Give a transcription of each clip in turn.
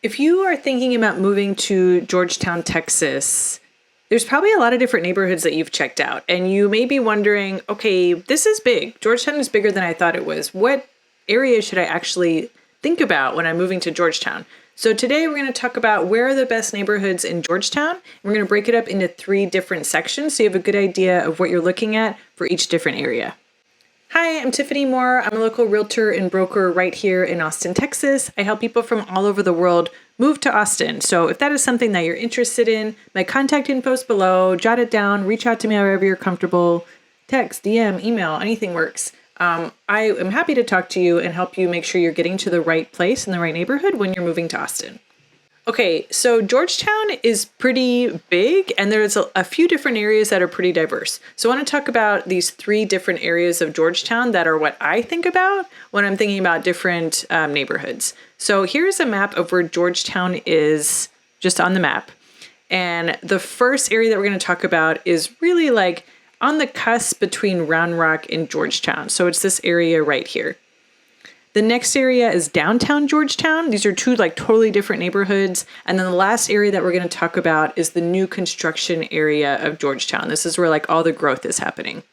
If you are thinking about moving to Georgetown, Texas, there's probably a lot of different neighborhoods that you've checked out. And you may be wondering, okay, this is big. Georgetown is bigger than I thought it was. What area should I actually think about when I'm moving to Georgetown? So today we're going to talk about where are the best neighborhoods in Georgetown. We're going to break it up into 3 different sections so you have a good idea of what you're looking at for each different area. Hi, I'm Tiffany Moore. I'm a local realtor and broker right here in Austin, Texas. I help people from all over the world move to Austin. So if that is something that you're interested in, my contact info is below. Jot it down. Reach out to me however you're comfortable. Text, DM, email, anything works. I am happy to talk to you and help you make sure you're getting to the right place in the right neighborhood when you're moving to Austin. Okay, so Georgetown is pretty big and there's a few different areas that are pretty diverse. So I want to talk about these 3 different areas of Georgetown that are what I think about when I'm thinking about different neighborhoods. So here's a map of where Georgetown is just on the map. And the first area that we're going to talk about is really like on the cusp between Round Rock and Georgetown. So it's this area right here. The next area is downtown Georgetown. These are 2 like totally different neighborhoods. And then the last area that we're going to talk about is the new construction area of Georgetown. This is where like all the growth is happening.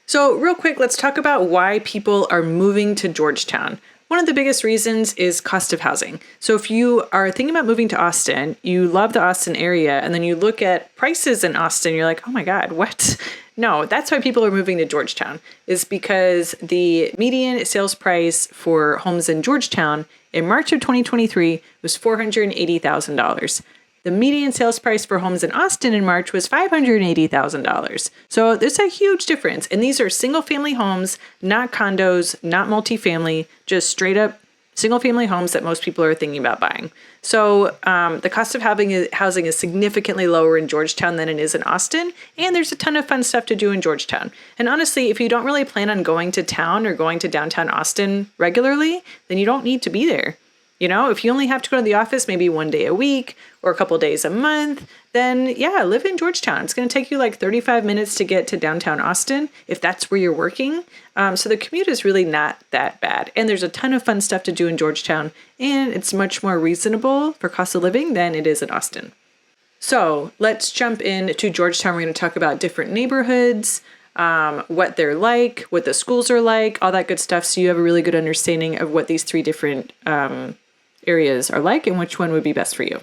So real quick, let's talk about why people are moving to Georgetown. One of the biggest reasons is cost of housing. So if you are thinking about moving to Austin, you love the Austin area, and then you look at prices in Austin, you're like, oh my God, what? No, that's why people are moving to Georgetown, is because the median sales price for homes in Georgetown in March of 2023 was $480,000. The median sales price for homes in Austin in March was $580,000. So there's a huge difference. And these are single family homes, not condos, not multifamily, just straight up single family homes that most people are thinking about buying. So the cost of housing is significantly lower in Georgetown than it is in Austin. And there's a ton of fun stuff to do in Georgetown. And honestly, if you don't really plan on going to town or going to downtown Austin regularly, then you don't need to be there. You know, if you only have to go to the office maybe 1 day a week or a couple days a month, then yeah, live in Georgetown. It's going to take you like 35 minutes to get to downtown Austin if that's where you're working. So the commute is really not that bad. And there's a ton of fun stuff to do in Georgetown, and it's much more reasonable for cost of living than it is in Austin. So let's jump into Georgetown. We're going to talk about different neighborhoods, what they're like, what the schools are like, all that good stuff. So you have a really good understanding of what these 3 different areas are like and which one would be best for you.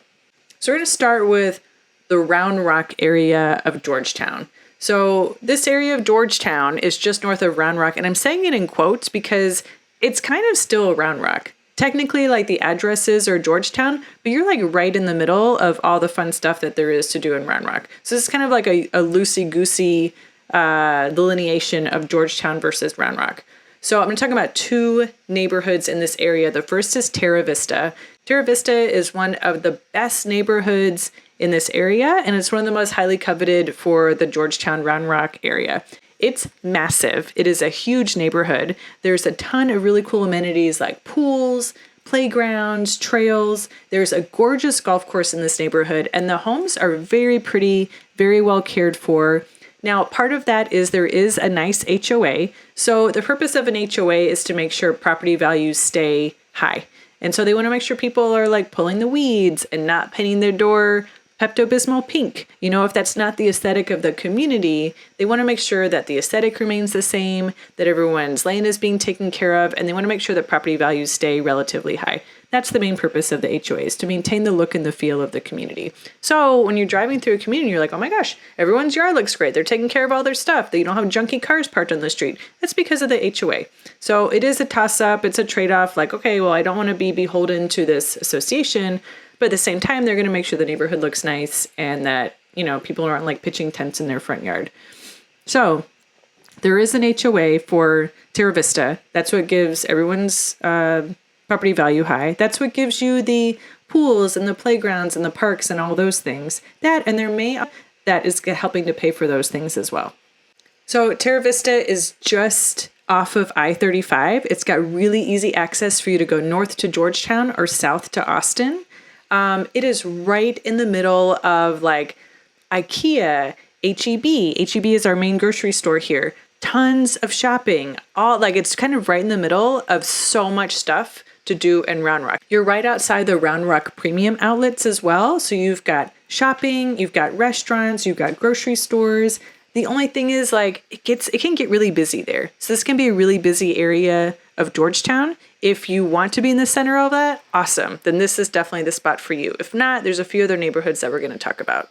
So we're going to start with the Round Rock area of Georgetown. So this area of Georgetown is just north of Round Rock, and I'm saying it in quotes because it's kind of still Round Rock. Technically, like the addresses are Georgetown, but you're like right in the middle of all the fun stuff that there is to do in Round Rock. So it's kind of like a loosey-goosey delineation of Georgetown versus Round Rock. So I'm going to talk about 2 neighborhoods in this area. The first is Terra Vista. Terra Vista is one of the best neighborhoods in this area, and it's one of the most highly coveted for the Georgetown Round Rock area. It's massive. It is a huge neighborhood. There's a ton of really cool amenities like pools, playgrounds, trails. There's a gorgeous golf course in this neighborhood, and the homes are very pretty, very well cared for. Now, part of that is there is a nice HOA. So the purpose of an HOA is to make sure property values stay high. And so they want to make sure people are like pulling the weeds and not painting their door Pepto-Bismol pink. You know, if that's not the aesthetic of the community, they want to make sure that the aesthetic remains the same, that everyone's land is being taken care of, and they want to make sure that property values stay relatively high. That's the main purpose of the HOAs, to maintain the look and the feel of the community. So when you're driving through a community, you're like, oh my gosh, everyone's yard looks great. They're taking care of all their stuff. They don't have junky cars parked on the street. That's because of the HOA. So it is a toss-up. It's a trade-off. Like, okay, well, I don't want to be beholden to this association, but at the same time, they're going to make sure the neighborhood looks nice and that, you know, people aren't like pitching tents in their front yard. So there is an HOA for Terra Vista. That's what gives everyone's property value high. That's what gives you the pools and the playgrounds and the parks and all those things. That is helping to pay for those things as well. So Terra Vista is just off of I-35. It's got really easy access for you to go north to Georgetown or south to Austin. It is right in the middle of like IKEA, H-E-B. H-E-B is our main grocery store here. Tons of shopping. All like it's kind of right in the middle of so much stuff to do in Round Rock. You're right outside the Round Rock premium outlets as well. So you've got shopping, you've got restaurants, you've got grocery stores. The only thing is like it can get really busy there. So this can be a really busy area of Georgetown. If you want to be in the center of that, awesome. Then this is definitely the spot for you. If not, there's a few other neighborhoods that we're going to talk about.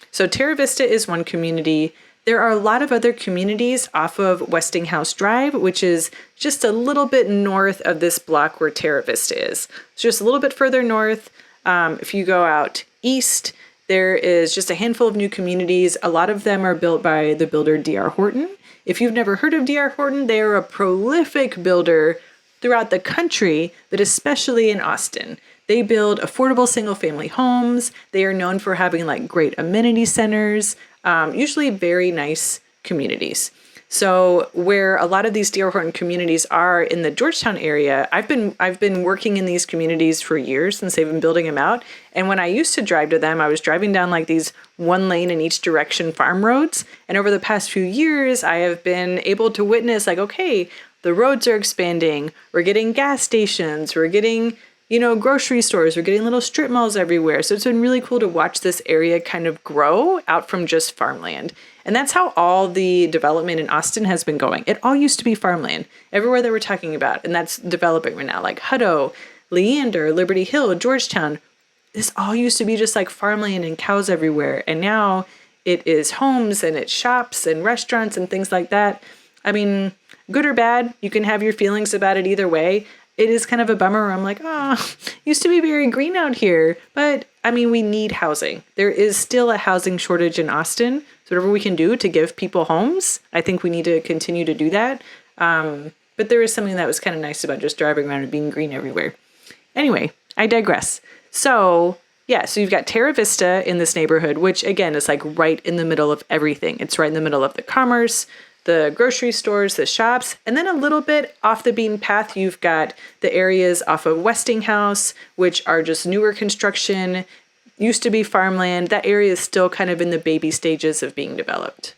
So Terra Vista is one community. There are a lot of other communities off of Westinghouse Drive, which is just a little bit north of this block where Terra Vista is. So just a little bit further north. If you go out east, there is just a handful of new communities. A lot of them are built by the builder D.R. Horton. If you've never heard of D.R. Horton, they are a prolific builder throughout the country, but especially in Austin. They build affordable single-family homes. They are known for having like great amenity centers, usually very nice communities. So where a lot of these D.R. Horton communities are in the Georgetown area, I've been working in these communities for years since they've been building them out. And when I used to drive to them, I was driving down like these one lane in each direction farm roads. And over the past few years, I have been able to witness like, okay, the roads are expanding. We're getting gas stations. We're getting, grocery stores. We're getting little strip malls everywhere. So it's been really cool to watch this area kind of grow out from just farmland. And that's how all the development in Austin has been going. It all used to be farmland everywhere that we're talking about. And that's developing right now, like Hutto, Leander, Liberty Hill, Georgetown. This all used to be just like farmland and cows everywhere. And now it is homes and it's shops and restaurants and things like that. I mean, good or bad, you can have your feelings about it either way. It is kind of a bummer. I'm like, used to be very green out here. But I mean, we need housing. There is still a housing shortage in Austin. So whatever we can do to give people homes, I think we need to continue to do that. But there is something that was kind of nice about just driving around and being green everywhere. Anyway, I digress. So you've got Terra Vista in this neighborhood, which again is like right in the middle of everything. It's right in the middle of the commerce, the grocery stores, the shops, and then a little bit off the beaten path, you've got the areas off of Westinghouse, which are just newer construction, used to be farmland. That area is still kind of in the baby stages of being developed.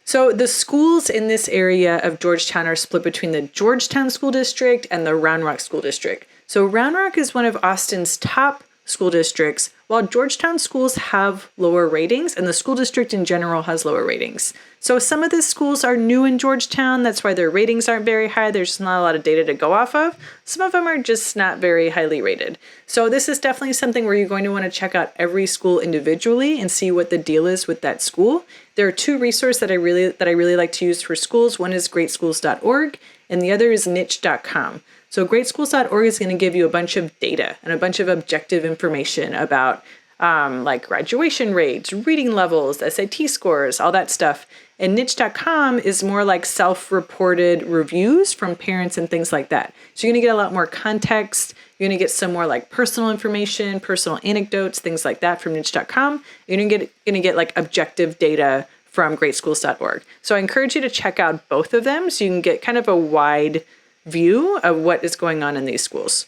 So the schools in this area of Georgetown are split between the Georgetown School District and the Round Rock School District. So Round Rock is one of Austin's top school districts, while Georgetown schools have lower ratings and the school district in general has lower ratings. So some of the schools are new in Georgetown. That's why their ratings aren't very high. There's just not a lot of data to go off of. Some of them are just not very highly rated. So this is definitely something where you're going to want to check out every school individually and see what the deal is with that school. There are two resources that I really like to use for schools. One is greatschools.org and the other is niche.com. So greatschools.org is going to give you a bunch of data and a bunch of objective information about like graduation rates, reading levels, SAT scores, all that stuff. And niche.com is more like self-reported reviews from parents and things like that. So you're going to get a lot more context. You're going to get some more like personal information, personal anecdotes, things like that from niche.com. You're going to get like objective data from greatschools.org. So I encourage you to check out both of them so you can get kind of a wide view of what is going on in these schools.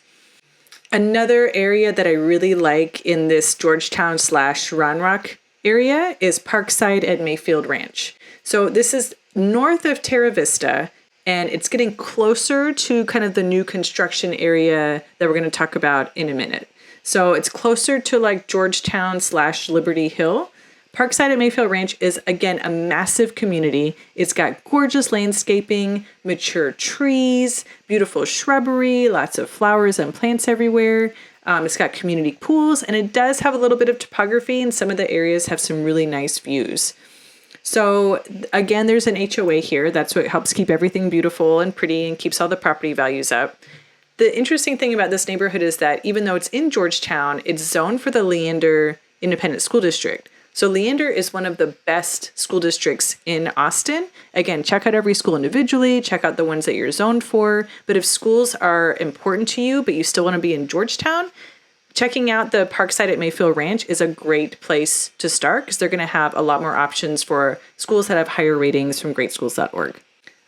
Another area that I really like in this Georgetown / Round Rock area is Parkside at Mayfield Ranch. So this is north of Terra Vista, and it's getting closer to kind of the new construction area that we're going to talk about in a minute. So it's closer to like Georgetown / Liberty Hill. Parkside at Mayfield Ranch is, again, a massive community. It's got gorgeous landscaping, mature trees, beautiful shrubbery, lots of flowers and plants everywhere. It's got community pools, and it does have a little bit of topography, and some of the areas have some really nice views. So, again, there's an HOA here. That's what helps keep everything beautiful and pretty and keeps all the property values up. The interesting thing about this neighborhood is that even though it's in Georgetown, it's zoned for the Leander Independent School District. So Leander is one of the best school districts in Austin. Again, check out every school individually, check out the ones that you're zoned for. But if schools are important to you, but you still want to be in Georgetown, checking out the Parkside at Mayfield Ranch is a great place to start because they're going to have a lot more options for schools that have higher ratings from greatschools.org.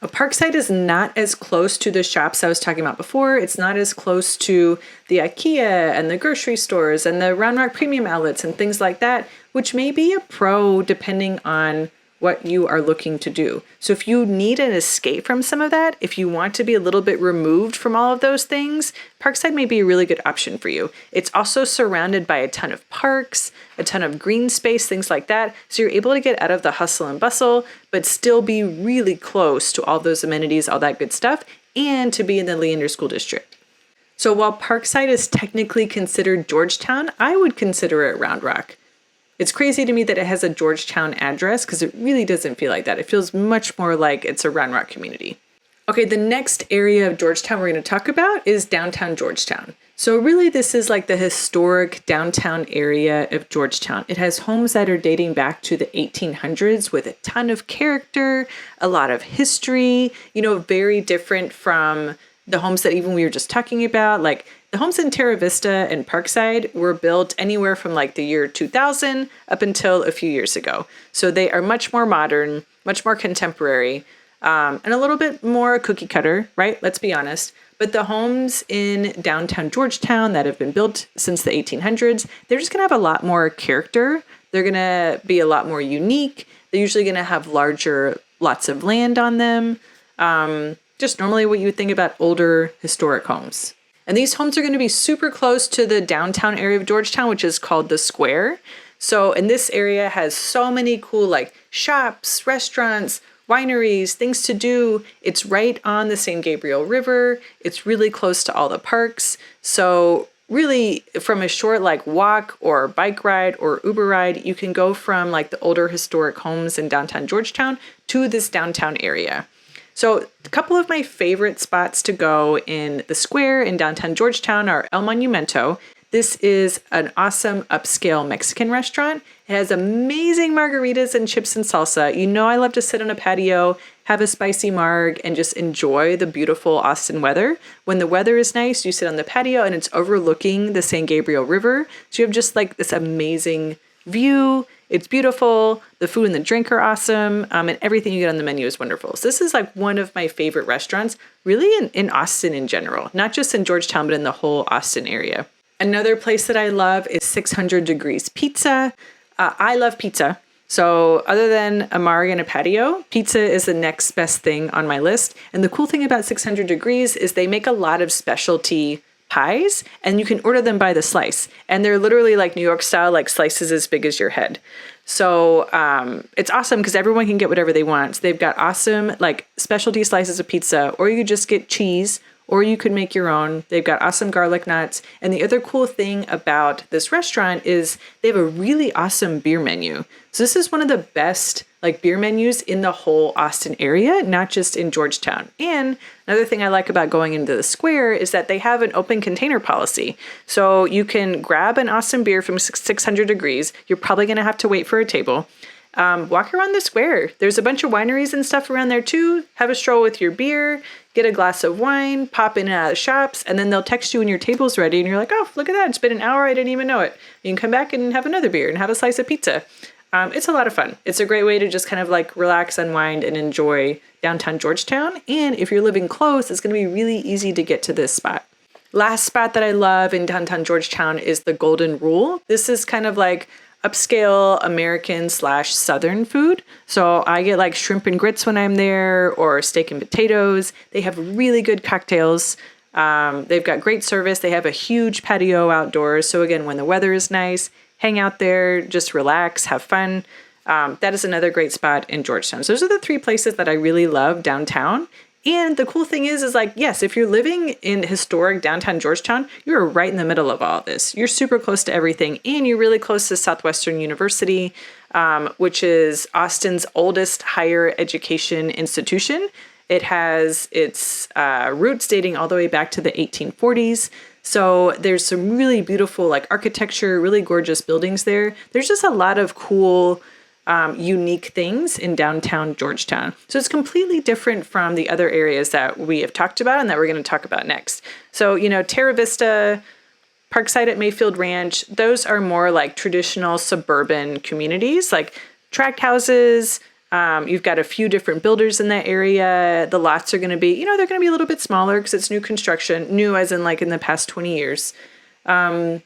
Parkside is not as close to the shops I was talking about before. It's not as close to the IKEA and the grocery stores and the Round Rock premium outlets and things like that, which may be a pro depending on what you are looking to do. So if you need an escape from some of that, if you want to be a little bit removed from all of those things, Parkside may be a really good option for you. It's also surrounded by a ton of parks, a ton of green space, things like that. So you're able to get out of the hustle and bustle, but still be really close to all those amenities, all that good stuff, and to be in the Leander School District. So while Parkside is technically considered Georgetown, I would consider it Round Rock. It's crazy to me that it has a Georgetown address because it really doesn't feel like that. It feels much more like it's a Round Rock community. Okay, the next area of Georgetown we're going to talk about is downtown Georgetown. So really this is like the historic downtown area of Georgetown. It has homes that are dating back to the 1800s with a ton of character, a lot of history, very different from the homes that even we were just talking about. Like the homes in Terra Vista and Parkside were built anywhere from like the year 2000 up until a few years ago. So they are much more modern, much more contemporary, and a little bit more cookie cutter, right? Let's be honest. But the homes in downtown Georgetown that have been built since the 1800s, they're just going to have a lot more character. They're going to be a lot more unique. They're usually going to have larger lots of land on them. Just normally what you would think about older historic homes. And these homes are going to be super close to the downtown area of Georgetown, which is called the Square. So, and this area has so many cool like shops, restaurants, wineries, things to do. It's right on the San Gabriel River. It's really close to all the parks. So really from a short like walk or bike ride or Uber ride, you can go from like the older historic homes in downtown Georgetown to this downtown area. So a couple of my favorite spots to go in the Square in downtown Georgetown are El Monumento. This is an awesome upscale Mexican restaurant. It has amazing margaritas and chips and salsa. I love to sit on a patio, have a spicy marg, and just enjoy the beautiful Austin weather. When the weather is nice, you sit on the patio and it's overlooking the San Gabriel River. So you have just like this amazing view. It's beautiful. The food and the drink are awesome. And everything you get on the menu is wonderful. So this is like one of my favorite restaurants, really in Austin in general, not just in Georgetown, but in the whole Austin area. Another place that I love is 600 Degrees Pizza. I love pizza. So other than a marg and a patio, pizza is the next best thing on my list. And the cool thing about 600 Degrees is they make a lot of specialty pies and you can order them by the slice. And they're literally like New York style, like slices as big as your head. So it's awesome because everyone can get whatever they want. So they've got awesome like specialty slices of pizza, or you just get cheese, or you could make your own. They've got awesome garlic knots. And the other cool thing about this restaurant is they have a really awesome beer menu. So this is one of the best like beer menus in the whole Austin area, not just in Georgetown. And another thing I like about going into the Square is that they have an open container policy. So you can grab an awesome beer from 600 Degrees. You're probably going to have to wait for a table. Walk around the Square. There's a bunch of wineries and stuff around there too. Have a stroll with your beer, get a glass of wine, pop in and out of the shops, and then they'll text you when your table's ready and you're like, oh, look at that. It's been an hour. I didn't even know it. You can come back and have another beer and have a slice of pizza. It's a lot of fun. It's a great way to just kind of like relax, unwind, and enjoy downtown Georgetown. And if you're living close, it's going to be really easy to get to this spot. Last spot that I love in downtown Georgetown is the Golden Rule. This is kind of like upscale American / Southern food. So I get like shrimp and grits when I'm there, or steak and potatoes. They have really good cocktails. They've got great service. They have a huge patio outdoors. So again, when the weather is nice, hang out there, just relax, have fun. That is another great spot in Georgetown. So those are the three places that I really love downtown. And the cool thing is like, yes, if you're living in historic downtown Georgetown, you're right in the middle of all this. You're super close to everything, and you're really close to Southwestern University, which is Austin's oldest higher education institution. It has its roots dating all the way back to the 1840s. So there's some really beautiful like architecture, really gorgeous buildings there. There's just a lot of cool, unique things in downtown Georgetown. So it's completely different from the other areas that we have talked about and that we're going to talk about next. So, Terra Vista, Parkside at Mayfield Ranch, those are more like traditional suburban communities, like tract houses. You've got a few different builders in that area. The lots are going to be, they're going to be a little bit smaller because it's new construction, new as in like in the past 20 years. And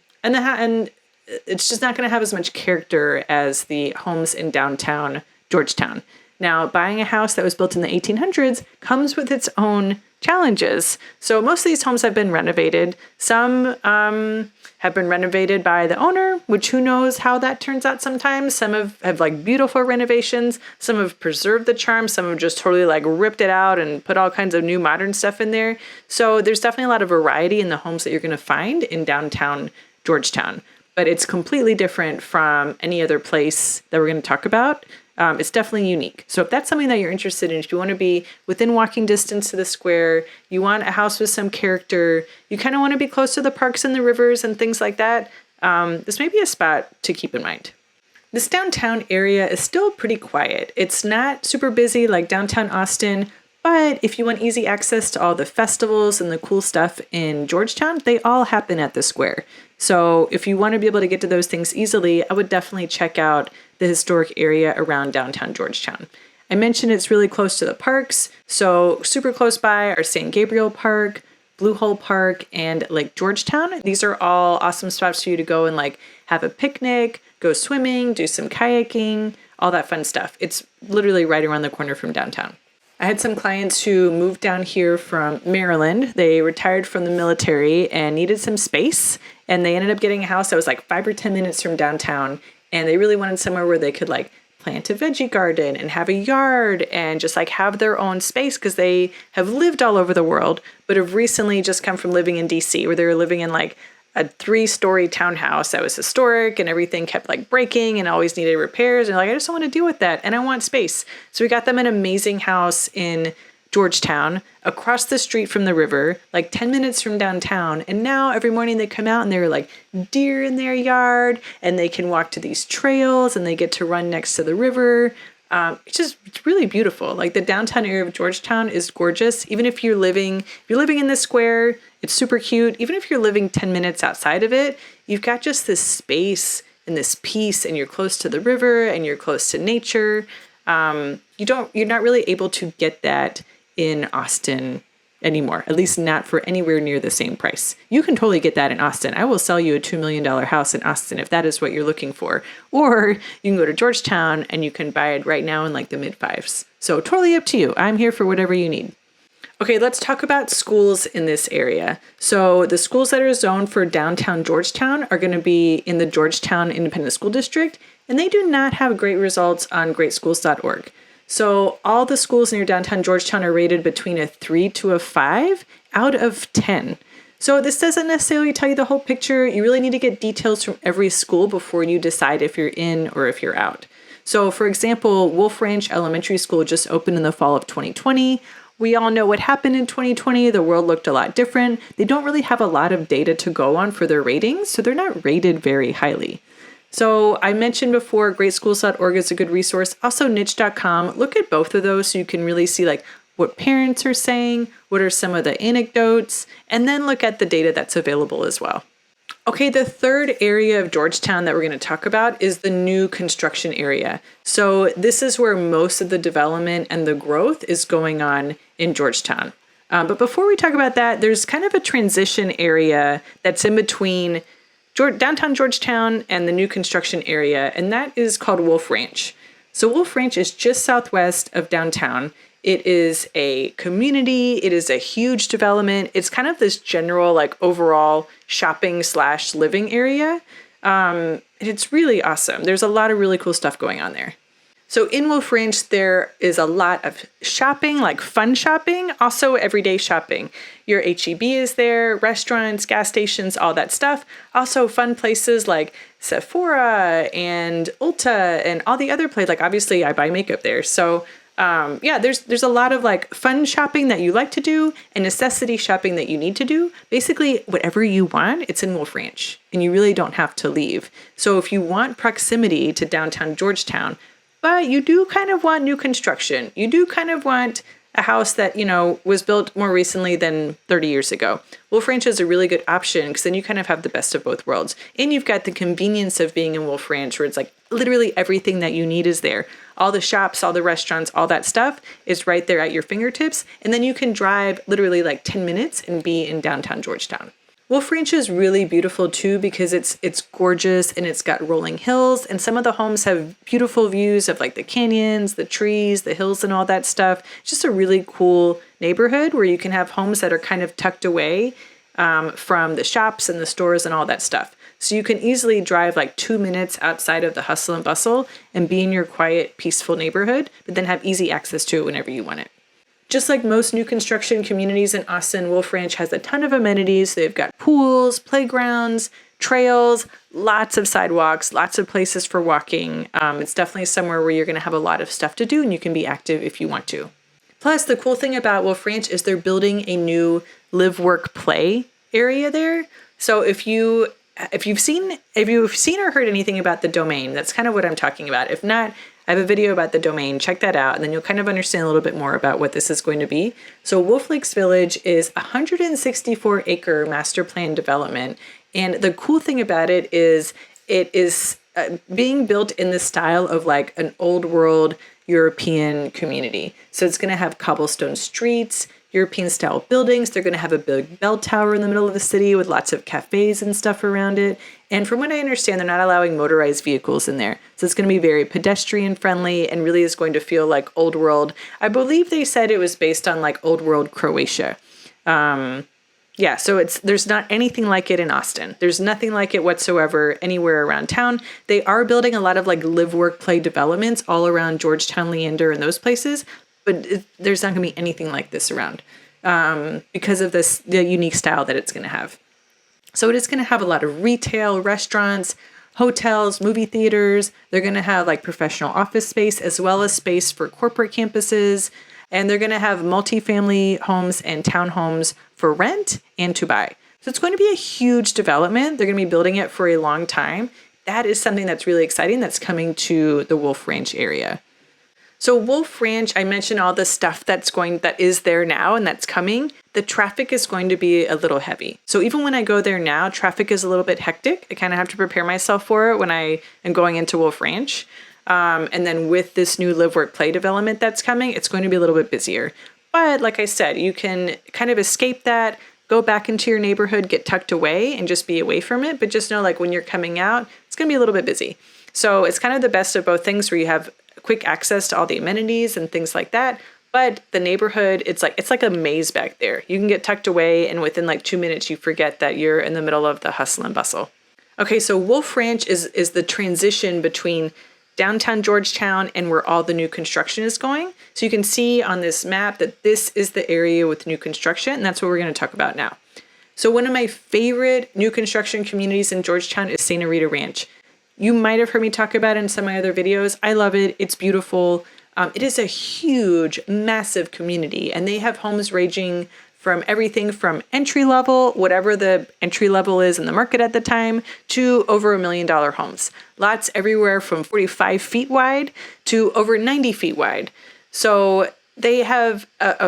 it's just not going to have as much character as the homes in downtown Georgetown. Now, buying a house that was built in the 1800s comes with its own challenges. So most of these homes have been renovated. Some have been renovated by the owner, which who knows how that turns out sometimes. Some have like beautiful renovations. Some have preserved the charm. Some have just totally like ripped it out and put all kinds of new modern stuff in there. So there's definitely a lot of variety in the homes that you're going to find in downtown Georgetown. But it's completely different from any other place that we're going to talk about. It's definitely unique. So if that's something that you're interested in, if you want to be within walking distance to the square, you want a house with some character, you kind of want to be close to the parks and the rivers and things like that, this may be a spot to keep in mind. This downtown area is still pretty quiet. It's not super busy like downtown Austin, but if you want easy access to all the festivals and the cool stuff in Georgetown, they all happen at the square. So if you want to be able to get to those things easily, I would definitely check out the historic area around downtown Georgetown. I mentioned it's really close to the parks. So super close by are San Gabriel Park, Blue Hole Park, and Lake Georgetown. These are all awesome spots for you to go and like have a picnic, go swimming, do some kayaking, all that fun stuff. It's literally right around the corner from downtown. I had some clients who moved down here from Maryland. They retired from the military and needed some space. And they ended up getting a house that was like 5 or 10 minutes from downtown. And they really wanted somewhere where they could like plant a veggie garden and have a yard and just like have their own space because they have lived all over the world, but have recently just come from living in DC where they were living in like a 3-story townhouse that was historic and everything kept like breaking and always needed repairs. And like, I just don't want to deal with that. And I want space. So we got them an amazing house in Georgetown, across the street from the river, like 10 minutes from downtown. And now every morning they come out and there are like deer in their yard and they can walk to these trails and they get to run next to the river. It's really beautiful. Like the downtown area of Georgetown is gorgeous. Even if you're living in this square, it's super cute. Even if you're living 10 minutes outside of it, you've got just this space and this peace and you're close to the river and you're close to nature. You're not really able to get that in Austin anymore, at least not for anywhere near the same price. You can totally get that in Austin. I will sell you a $2 million house in Austin if that is what you're looking for. Or you can go to Georgetown and you can buy it right now in like the mid-5s. So totally up to you. I'm here for whatever you need. Okay, let's talk about schools in this area. So the schools that are zoned for downtown Georgetown are going to be in the Georgetown Independent School District, and they do not have great results on greatschools.org. So all the schools near downtown Georgetown are rated between a 3 to a 5 out of 10. So this doesn't necessarily tell you the whole picture. You really need to get details from every school before you decide if you're in or if you're out. So for example, Wolf Ranch Elementary School just opened in the fall of 2020. We all know what happened in 2020. The world looked a lot different. They don't really have a lot of data to go on for their ratings, so they're not rated very highly. So I mentioned before, greatschools.org is a good resource. Also niche.com. Look at both of those so you can really see like what parents are saying, what are some of the anecdotes, and then look at the data that's available as well. Okay, the third area of Georgetown that we're going to talk about is the new construction area. So this is where most of the development and the growth is going on in Georgetown. But before we talk about that, there's kind of a transition area that's in between downtown Georgetown and the new construction area, and that is called Wolf Ranch. So Wolf Ranch is just southwest of downtown. It is a community. It is a huge development. It's kind of this general, like overall shopping/living area. It's really awesome. There's a lot of really cool stuff going on there. So in Wolf Ranch, there is a lot of shopping, like fun shopping, also everyday shopping. Your H-E-B is there, restaurants, gas stations, all that stuff. Also fun places like Sephora and Ulta and all the other places. Like obviously I buy makeup there. So there's a lot of like fun shopping that you like to do and necessity shopping that you need to do. Basically, whatever you want, it's in Wolf Ranch and you really don't have to leave. So if you want proximity to downtown Georgetown, but you do kind of want new construction, you do kind of want a house that, was built more recently than 30 years ago, Wolf Ranch is a really good option because then you kind of have the best of both worlds. And you've got the convenience of being in Wolf Ranch where it's like literally everything that you need is there. All the shops, all the restaurants, all that stuff is right there at your fingertips. And then you can drive literally like 10 minutes and be in downtown Georgetown. Wolf Ranch is really beautiful too because it's gorgeous and it's got rolling hills, and some of the homes have beautiful views of like the canyons, the trees, the hills and all that stuff. It's just a really cool neighborhood where you can have homes that are kind of tucked away from the shops and the stores and all that stuff. So you can easily drive like 2 minutes outside of the hustle and bustle and be in your quiet, peaceful neighborhood, but then have easy access to it whenever you want it. Just like most new construction communities in Austin, Wolf Ranch has a ton of amenities. They've got pools, playgrounds, trails, lots of sidewalks, lots of places for walking. It's definitely somewhere where you're going to have a lot of stuff to do and you can be active if you want to. Plus, the cool thing about Wolf Ranch is they're building a new live, work, play area there. So if you've seen or heard anything about the Domain, that's kind of what I'm talking about. If not, I have a video about the Domain. Check that out, and then you'll kind of understand a little bit more about what this is going to be. So Wolf Lakes Village is a 164-acre master plan development, and the cool thing about it is being built in the style of like an old world European community. So it's going to have cobblestone streets, European style buildings. They're going to have a big bell tower in the middle of the city with lots of cafes and stuff around it. And from what I understand, they're not allowing motorized vehicles in there. So it's going to be very pedestrian friendly and really is going to feel like old world. I believe they said it was based on like old world Croatia. So there's not anything like it in Austin. There's nothing like it whatsoever anywhere around town. They are building a lot of like live, work, play developments all around Georgetown, Leander, and those places. But there's not going to be anything like this around because of the unique style that it's going to have. So it is going to have a lot of retail, restaurants, hotels, movie theaters. They're going to have like professional office space as well as space for corporate campuses. And they're going to have multifamily homes and townhomes for rent and to buy. So it's going to be a huge development. Are going to be building it for a long time. That is something that's really exciting that's coming to the Wolf Ranch area. So Wolf Ranch, I mentioned all the stuff that is there now and that's coming. The traffic is going to be a little heavy. So even when I go there now, traffic is a little bit hectic. I kind of have to prepare myself for it when I am going into Wolf Ranch. And then with this new live, work, play development that's coming, it's going to be a little bit busier. But like I said, you can kind of escape that, go back into your neighborhood, get tucked away and just be away from it. But just know like when you're coming out, it's going to be a little bit busy. So it's kind of the best of both things where you have quick access to all the amenities and things like that. But the neighborhood, it's like a maze back there. You can get tucked away and within like 2 minutes, you forget that you're in the middle of the hustle and bustle. Okay, so Wolf Ranch is the transition between downtown Georgetown and where all the new construction is going. So you can see on this map that this is the area with new construction, and that's what we're going to talk about now. So one of my favorite new construction communities in Georgetown is Santa Rita Ranch. You might have heard me talk about it in some of my other videos. I love it. It's beautiful. It is a huge, massive community, and they have homes ranging from everything from entry level, whatever the entry level is in the market at the time, to over $1 million homes. Lots everywhere from 45 feet wide to over 90 feet wide. So they have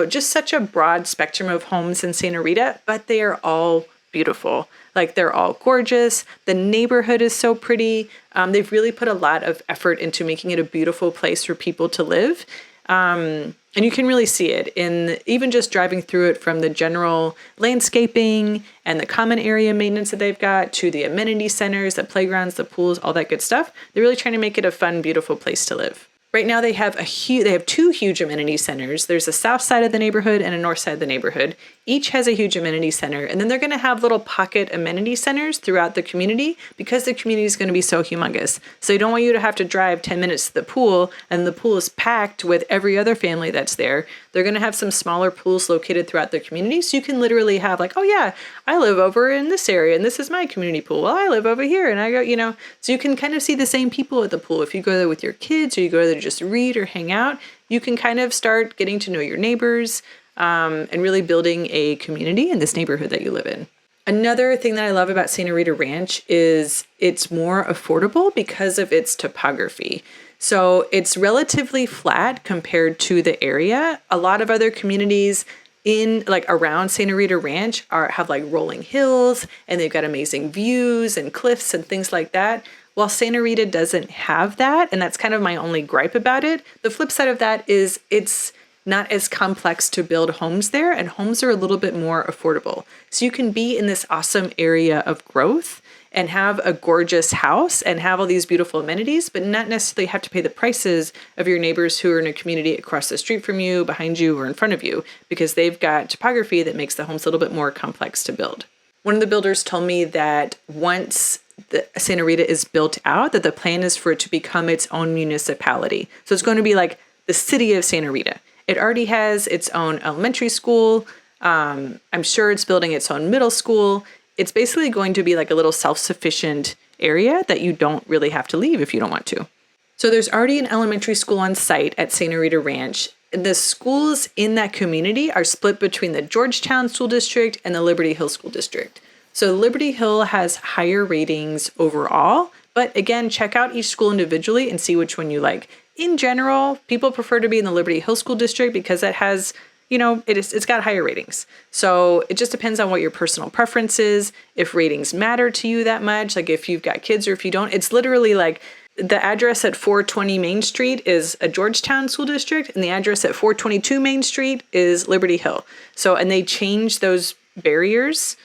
just such a broad spectrum of homes in Santa Rita, but they are all beautiful. Like they're all gorgeous. The neighborhood is so pretty. They've really put a lot of effort into making it a beautiful place for people to live. And you can really see it in even just driving through it from the general landscaping and the common area maintenance that they've got to the amenity centers, the playgrounds, the pools, all that good stuff. They're really trying to make it a fun, beautiful place to live. Right now they have two huge amenity centers. There's a south side of the neighborhood and a north side of the neighborhood. Each has a huge amenity center. And then they're going to have little pocket amenity centers throughout the community because the community is going to be so humongous. So they don't want you to have to drive 10 minutes to the pool and the pool is packed with every other family that's there. They're going to have some smaller pools located throughout the community. So you can literally have like, oh yeah, I live over in this area and this is my community pool. Well, I live over here and I go, so you can kind of see the same people at the pool. If you go there with your kids or you go there to just read or hang out, you can kind of start getting to know your neighbors and really building a community in this neighborhood that you live in. Another thing that I love about Santa Rita Ranch is it's more affordable because of its topography. So it's relatively flat compared to the area. A lot of other communities in like around Santa Rita Ranch have like rolling hills and they've got amazing views and cliffs and things like that. While Santa Rita doesn't have that, and that's kind of my only gripe about it, the flip side of that is it's not as complex to build homes there, and homes are a little bit more affordable. So you can be in this awesome area of growth and have a gorgeous house and have all these beautiful amenities, but not necessarily have to pay the prices of your neighbors who are in a community across the street from you, behind you, or in front of you, because they've got topography that makes the homes a little bit more complex to build. One of the builders told me that once Santa Rita is built out, that the plan is for it to become its own municipality. So it's going to be like the city of Santa Rita. It already has its own elementary school. I'm sure it's building its own middle school. It's basically going to be like a little self-sufficient area that you don't really have to leave if you don't want to. So there's already an elementary school on site at Santa Rita Ranch. The schools in that community are split between the Georgetown School District and the Liberty Hill School District. So Liberty Hill has higher ratings overall, but again, check out each school individually and see which one you like. In general, people prefer to be in the Liberty Hill School District because it has, it's got higher ratings. So it just depends on what your personal preference is, if ratings matter to you that much, like if you've got kids or if you don't. It's literally like the address at 420 Main Street is a Georgetown School District, and the address at 422 Main Street is Liberty Hill. So, and they change those barriers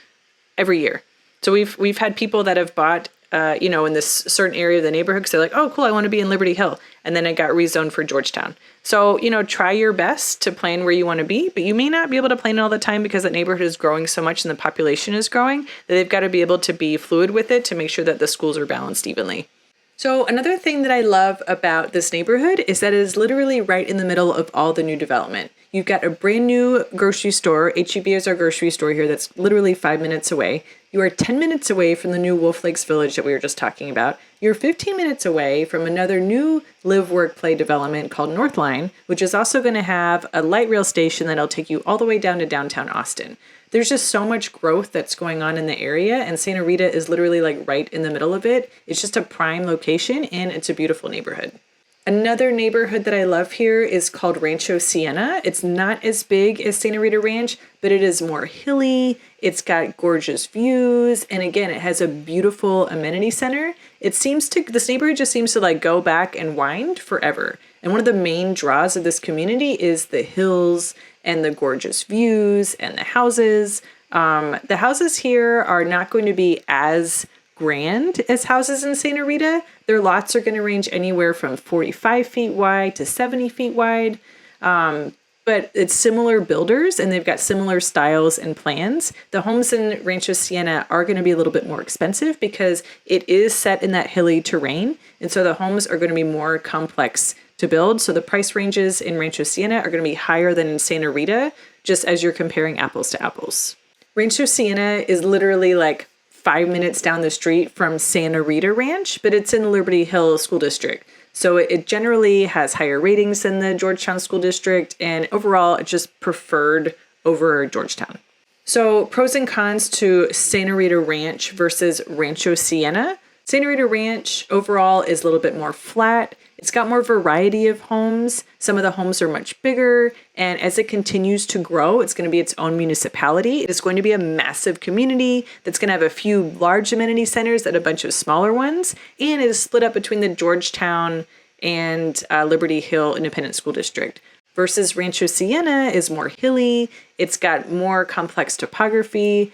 every year. So we've had people that have bought, in this certain area of the neighborhood because they're like, oh, cool, I want to be in Liberty Hill. And then it got rezoned for Georgetown. So, try your best to plan where you want to be, but you may not be able to plan it all the time because that neighborhood is growing so much and the population is growing that they've got to be able to be fluid with it to make sure that the schools are balanced evenly. So another thing that I love about this neighborhood is that it is literally right in the middle of all the new development. You've got a brand new grocery store. H-E-B is our grocery store here that's literally 5 minutes away. You are 10 minutes away from the new Wolf Lakes Village that we were just talking about. You're 15 minutes away from another new live, work, play development called Northline, which is also going to have a light rail station that'll take you all the way down to downtown Austin. There's just so much growth that's going on in the area, and Santa Rita is literally like right in the middle of it. It's just a prime location, and it's a beautiful neighborhood. Another neighborhood that I love here is called Rancho Siena. It's not as big as Santa Rita Ranch, but it is more hilly. It's got gorgeous views, and again, it has a beautiful amenity center. This neighborhood just seems to like go back and wind forever. And one of the main draws of this community is the hills and the gorgeous views and the houses. The houses here are not going to be as grand as houses in Santa Rita. Their lots are going to range anywhere from 45 feet wide to 70 feet wide. But it's similar builders and they've got similar styles and plans. The homes in Rancho Siena are going to be a little bit more expensive because it is set in that hilly terrain. And so the homes are going to be more complex to build. So the price ranges in Rancho Siena are going to be higher than in Santa Rita, just as you're comparing apples to apples. Rancho Siena is literally like 5 minutes down the street from Santa Rita Ranch, but it's in the Liberty Hill School District. So it generally has higher ratings than the Georgetown School District, and overall it's just preferred over Georgetown. So pros and cons to Santa Rita Ranch versus Rancho Siena. Santa Rita Ranch overall is a little bit more flat. It's got more variety of homes. Some of the homes are much bigger, and as it continues to grow, it's going to be its own municipality. It is going to be a massive community that's going to have a few large amenity centers and a bunch of smaller ones, and it is split up between the Georgetown and Liberty Hill Independent School District. Versus Rancho Siena is more hilly. It's got more complex topography.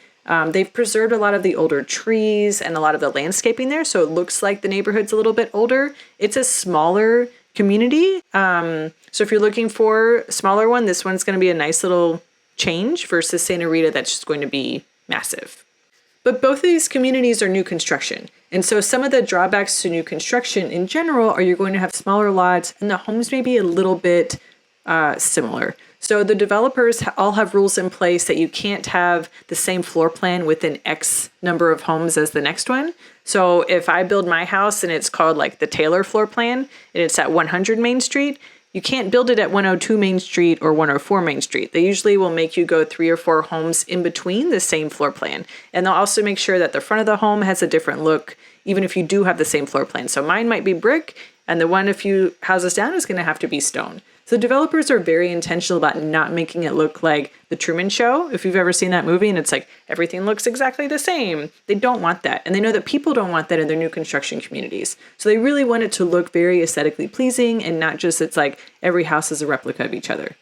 They've preserved a lot of the older trees and a lot of the landscaping there, so it looks like the neighborhood's a little bit older. It's a smaller community, so if you're looking for a smaller one, this one's going to be a nice little change versus Santa Rita that's just going to be massive. But both of these communities are new construction, and so some of the drawbacks to new construction in general are you're going to have smaller lots, and the homes may be a little bit similar. So the developers all have rules in place that you can't have the same floor plan within X number of homes as the next one. So if I build my house and it's called like the Taylor floor plan and it's at 100 Main Street, you can't build it at 102 Main Street or 104 Main Street. They usually will make you go 3 or 4 homes in between the same floor plan. And they'll also make sure that the front of the home has a different look, even if you do have the same floor plan. So mine might be brick, and the one a few houses down is going to have to be stone. So developers are very intentional about not making it look like The Truman Show. If you've ever seen that movie and it's like everything looks exactly the same, they don't want that. And they know that people don't want that in their new construction communities. So they really want it to look very aesthetically pleasing and not just it's like every house is a replica of each other.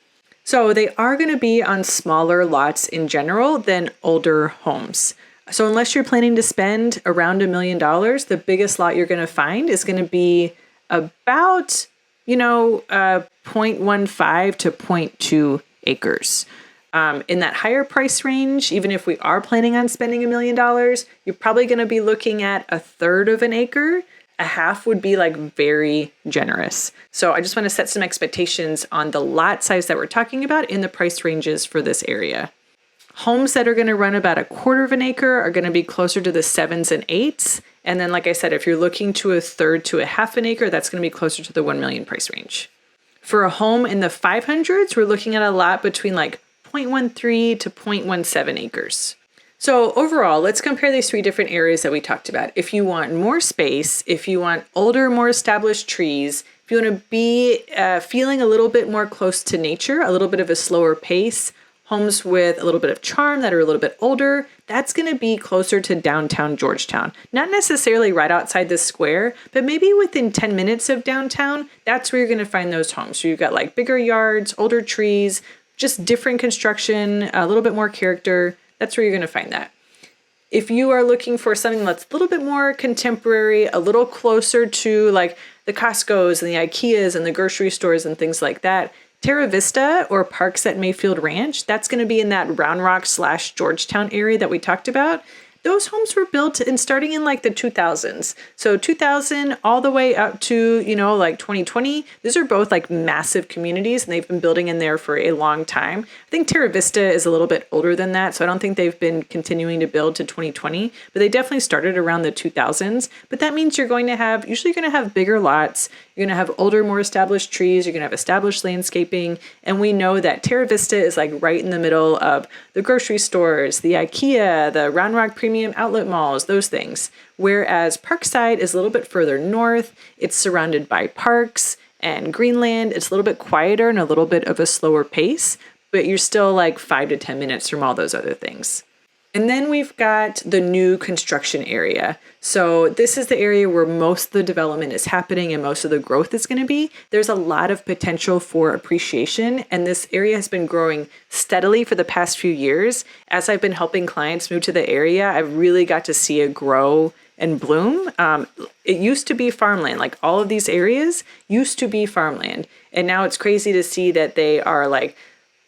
So they are going to be on smaller lots in general than older homes. So unless you're planning to spend around $1 million, the biggest lot you're going to find is going to be about, 0.15 to zero point 0.2 acres. In that higher price range, even if we are planning on spending $1 million, you're probably going to be looking at a third of an acre. A half would be like very generous. So I just want to set some expectations on the lot size that we're talking about in the price ranges for this area. Homes that are going to run about a quarter of an acre are going to be closer to the 7s and 8s. And then, like I said, if you're looking to a third to a half an acre, that's going to be closer to the 1 million price range. For a home in the 500s, we're looking at a lot between like 0.13 to 0.17 acres. So overall, let's compare these 3 different areas that we talked about. If you want more space, if you want older, more established trees, if you want to be feeling a little bit more close to nature, a little bit of a slower pace, homes with a little bit of charm that are a little bit older, that's going to be closer to downtown Georgetown. Not necessarily right outside the square, but maybe within 10 minutes of downtown, that's where you're going to find those homes. So you've got like bigger yards, older trees, just different construction, a little bit more character. That's where you're going to find that. If you are looking for something that's a little bit more contemporary, a little closer to like the Costco's and the Ikeas and the grocery stores and things like that, Terra Vista or Parks at Mayfield Ranch, that's going to be in that Round Rock / Georgetown area that we talked about. Those homes were built starting in like the 2000s. So 2000 all the way up to, like 2020. These are both like massive communities and they've been building in there for a long time. I think Terra Vista is a little bit older than that. So I don't think they've been continuing to build to 2020, but they definitely started around the 2000s. But that means you're usually going to have bigger lots. You're going to have older, more established trees. You're going to have established landscaping. And we know that Terra Vista is like right in the middle of the grocery stores, the IKEA, the Round Rock Premium Outlet malls, those things. Whereas Parkside is a little bit further north. It's surrounded by parks and Greenland. It's a little bit quieter and a little bit of a slower pace, but you're still like 5 to 10 minutes from all those other things. And then we've got the new construction area. So this is the area where most of the development is happening and most of the growth is going to be. There's a lot of potential for appreciation, and this area has been growing steadily for the past few years. As I've been helping clients move to the area, I've really got to see it grow and bloom. It used to be farmland. Like all of these areas used to be farmland. And now it's crazy to see that they are like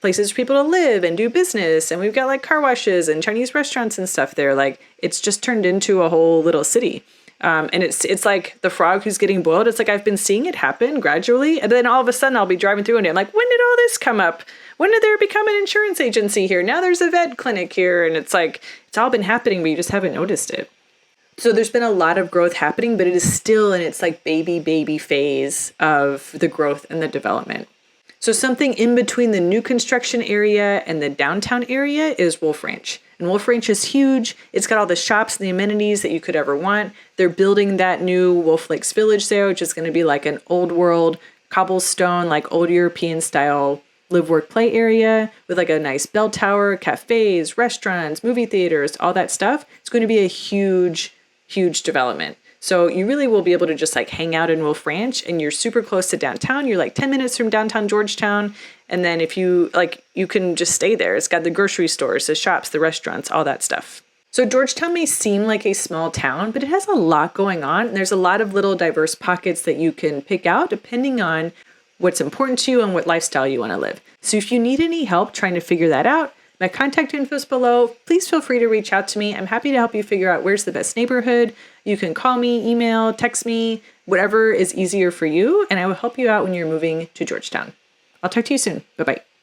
places for people to live and do business. And we've got like car washes and Chinese restaurants and stuff there. Like it's just turned into a whole little city. And it's like the frog who's getting boiled. It's like I've been seeing it happen gradually. And then all of a sudden I'll be driving through and I'm like, when did all this come up? When did there become an insurance agency here? Now there's a vet clinic here. And it's like, it's all been happening, but you just haven't noticed it. So there's been a lot of growth happening, but it is still in its like baby phase of the growth and the development. So something in between the new construction area and the downtown area is Wolf Ranch. And Wolf Ranch is huge. It's got all the shops and the amenities that you could ever want. They're building that new Wolf Lakes Village there, which is going to be like an old world cobblestone, like old European style live, work, play area with like a nice bell tower, cafes, restaurants, movie theaters, all that stuff. It's going to be a huge development. So you really will be able to just like hang out in Wolf Ranch, and you're super close to downtown. You're like 10 minutes from downtown Georgetown. And then if you like, you can just stay there. It's got the grocery stores, the shops, the restaurants, all that stuff. So Georgetown may seem like a small town, but it has a lot going on. And there's a lot of little diverse pockets that you can pick out depending on what's important to you and what lifestyle you want to live. So if you need any help trying to figure that out, my contact info is below. Please feel free to reach out to me. I'm happy to help you figure out where's the best neighborhood. You can call me, email, text me, whatever is easier for you, and I will help you out when you're moving to Georgetown. I'll talk to you soon. Bye-bye.